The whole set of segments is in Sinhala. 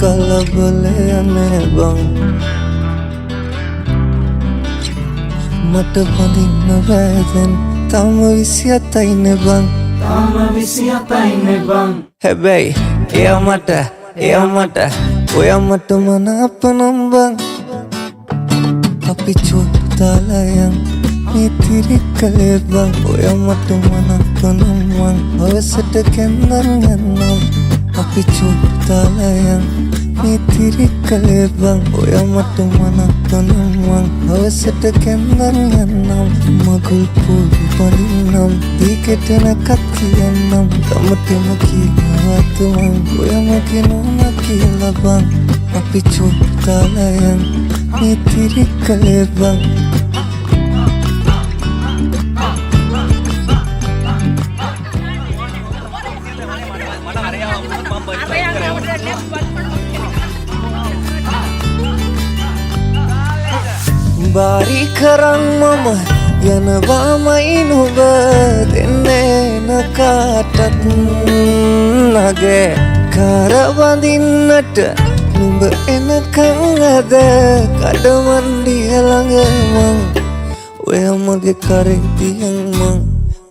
කලබලයනේ බං මට බඳින්න බෑදැන් තම 27යිනේ බං තාම 27යිනේ බං හැබැයි එයා මට ඔයා මට මනාපනම් බං අපි චුත්තාලයන් මිතිරි කලේ බං ඔයා මට මනාපනම් මං අවසට කැන්දන් යන්නම් අපි චුත්තාලයන් මිතිරි කලේ බං ඔයා මට මනාපනම් මං අවසට කැන්දන් යන්නම් මගුල් පොඩි පනින්නම් දීකෙටනකත් කියන්නම් තමටම කියනවත් මං ඔයා මගේ නෝනා කියලා බං අපි චුත්තාලයන් මිතිරි කලේ බං බාරි කරන් මම යනවාමයි නුඹ දෙන්නේ නකාටත් නගේ කරවඳින්නට නුඹ එනකං අද කඩමණ්ඩිය ළඟ මං ඔය මගේ කරේ තියන් මං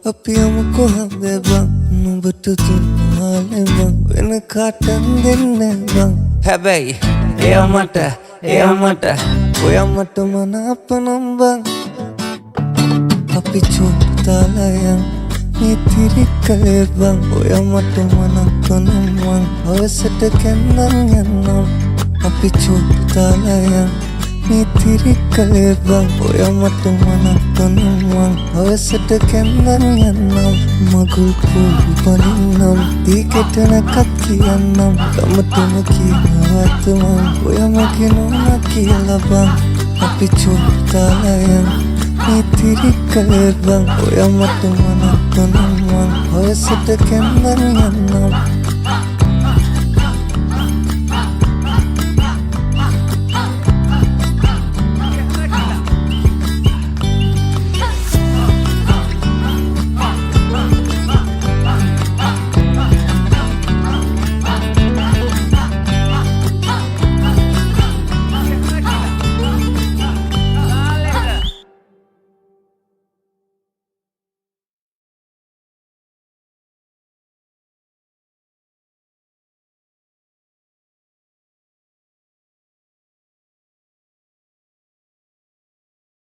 අපි යමු කොහොමද බං නුඹට දුන්නාලේ මං වෙන කාටත් දෙන්නේ බං හැබැයි එයා මට ඔයා මට මනාපනම් බං අපි චුත්තාලයන් මිතිරි කලේ බං ඔයා මට මනාපනම් මං අවසට කැන්දන් යන්නම් අපි චුත්තාලයන් මිතිරි කලේ බං ඔයා මට මනාපනම් මං අවසට කැන්දන් යන්නම් මගුල් පොඩි පනින්නම් දීකෙටනකත් කියන්නම් තමටම කියනවත් මං ඔයා මගේ නෝනා කියලා බං අපි චුත්තාලයන් මිතිරි කලේ බං ඔයා මට මනාපනම් මං අවසට කැන්දන් යන්නම්